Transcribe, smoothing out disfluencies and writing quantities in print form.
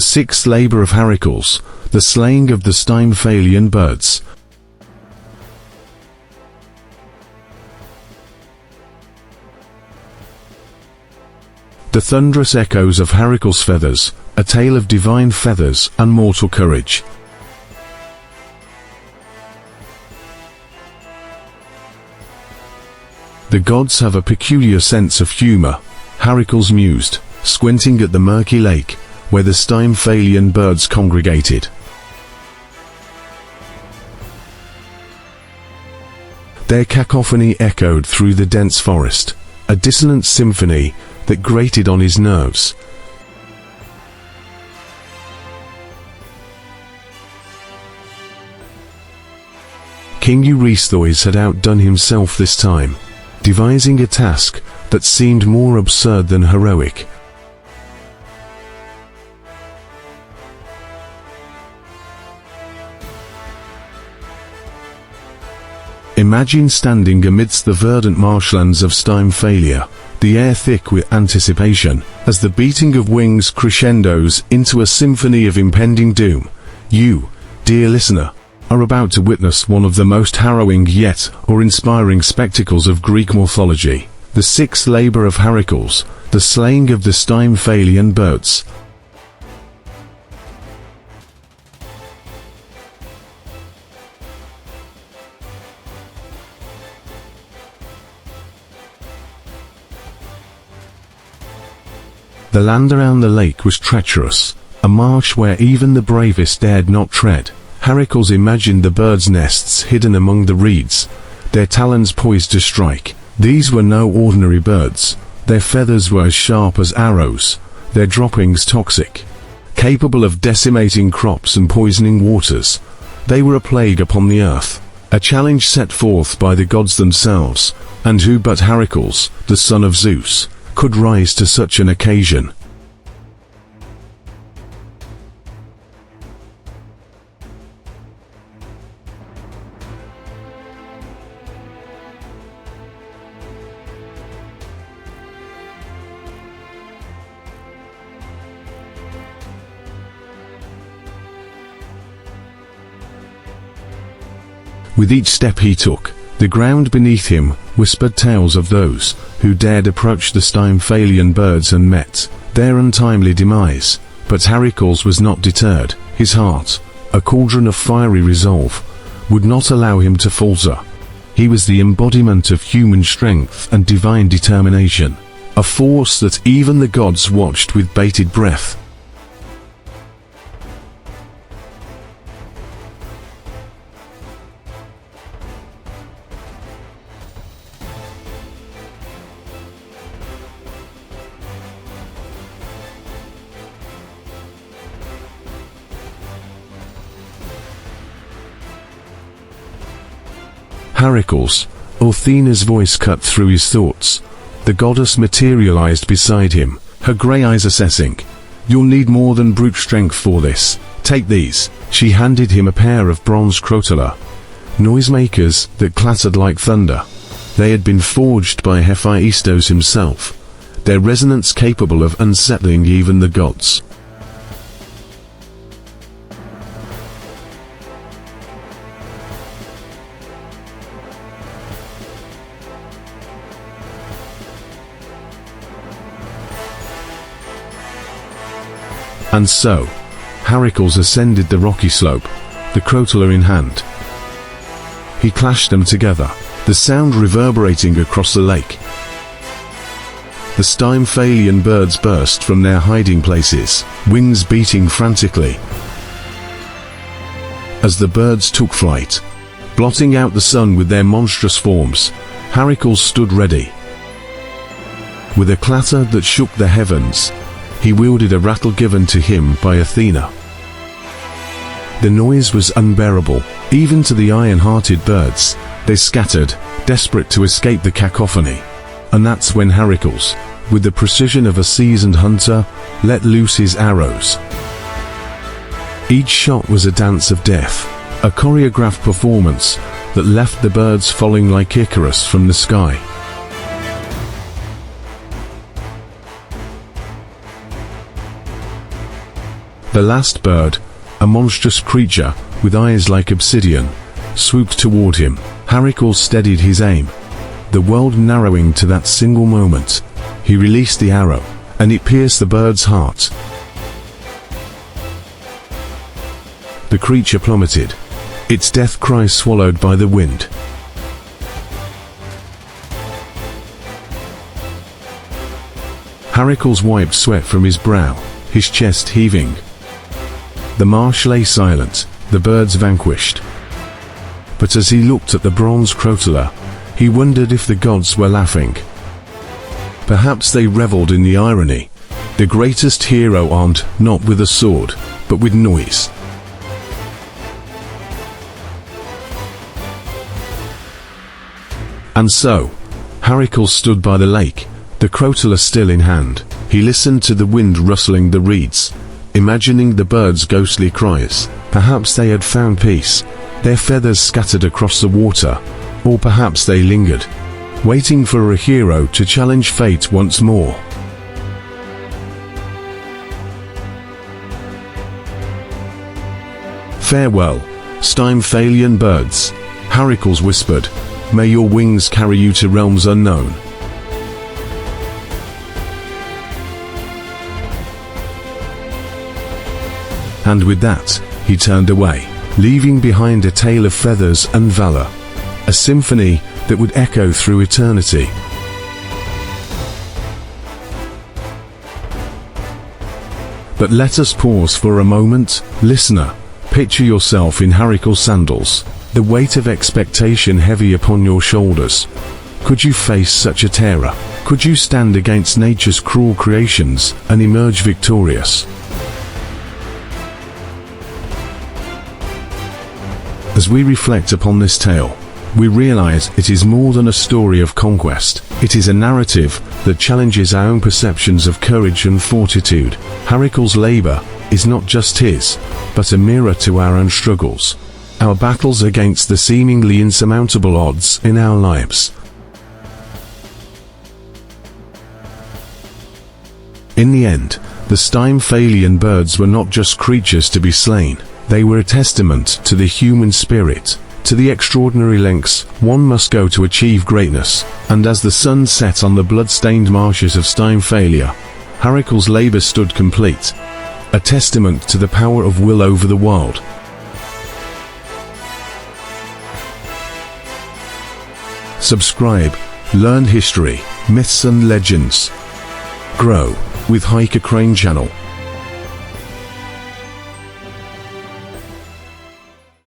The sixth labor of Heracles, the slaying of the Stymphalian birds. The thunderous echoes of Heracles' feathers, a tale of divine feathers and mortal courage. The gods have a peculiar sense of humor, Heracles mused, squinting at the murky lake, where the Stymphalian birds congregated. Their cacophony echoed through the dense forest, a dissonant symphony that grated on his nerves. King Eurystheus had outdone himself this time, devising a task that seemed more absurd than heroic. Imagine standing amidst the verdant marshlands of Stymphalia, the air thick with anticipation, as the beating of wings crescendos into a symphony of impending doom. You, dear listener, are about to witness one of the most harrowing yet awe-inspiring spectacles of Greek mythology, the sixth labor of Heracles, the slaying of the Stymphalian birds. The land around the lake was treacherous, a marsh where even the bravest dared not tread. Heracles imagined the birds' nests hidden among the reeds, their talons poised to strike. These were no ordinary birds. Their feathers were as sharp as arrows, their droppings toxic, capable of decimating crops and poisoning waters. They were a plague upon the earth, a challenge set forth by the gods themselves, and who but Heracles, the son of Zeus, could rise to such an occasion? With each step he took, the ground beneath him whispered tales of those who dared approach the Stymphalian birds and met their untimely demise. But Heracles was not deterred. His heart, a cauldron of fiery resolve, would not allow him to falter. He was the embodiment of human strength and divine determination, a force that even the gods watched with bated breath. Heracles, Athena's voice cut through his thoughts. The goddess materialized beside him, her grey eyes assessing. "You'll need more than brute strength for this. Take these." She handed him a pair of bronze crotala, noisemakers that clattered like thunder. They had been forged by Hephaestus himself, their resonance capable of unsettling even the gods. And so, Heracles ascended the rocky slope, the crotala in hand. He clashed them together, the sound reverberating across the lake. The Stymphalian birds burst from their hiding places, wings beating frantically. As the birds took flight, blotting out the sun with their monstrous forms, Heracles stood ready. With a clatter that shook the heavens, he wielded a rattle given to him by Athena. The noise was unbearable, even to the iron-hearted birds. They scattered, desperate to escape the cacophony. And that's when Heracles, with the precision of a seasoned hunter, let loose his arrows. Each shot was a dance of death, a choreographed performance that left the birds falling like Icarus from the sky. The last bird, a monstrous creature with eyes like obsidian, swooped toward him. Heracles steadied his aim, the world narrowing to that single moment. He released the arrow, and it pierced the bird's heart. The creature plummeted, its death cry swallowed by the wind. Heracles wiped sweat from his brow, his chest heaving. The marsh lay silent, the birds vanquished. But as he looked at the bronze crotala, he wondered if the gods were laughing. Perhaps they reveled in the irony. The greatest hero armed not with a sword, but with noise. And so, Heracles stood by the lake, the crotala still in hand. He listened to the wind rustling the reeds, imagining the birds' ghostly cries. Perhaps they had found peace, their feathers scattered across the water, or perhaps they lingered, waiting for a hero to challenge fate once more. Farewell, Stymphalian birds, Heracles whispered. May your wings carry you to realms unknown. And with that, he turned away, leaving behind a tale of feathers and valor, a symphony that would echo through eternity. But let us pause for a moment, listener. Picture yourself in Heracles' sandals, the weight of expectation heavy upon your shoulders. Could you face such a terror? Could you stand against nature's cruel creations and emerge victorious? As we reflect upon this tale, we realize it is more than a story of conquest. It is a narrative that challenges our own perceptions of courage and fortitude. Heracles' labor is not just his, but a mirror to our own struggles, our battles against the seemingly insurmountable odds in our lives. In the end, the Stymphalian birds were not just creatures to be slain. They were a testament to the human spirit, to the extraordinary lengths one must go to achieve greatness. And as the sun set on the blood-stained marshes of Stymphalia, Heracles' labor stood complete, a testament to the power of will over the world. Subscribe, learn history, myths and legends. Grow with Hiker Crane Channel.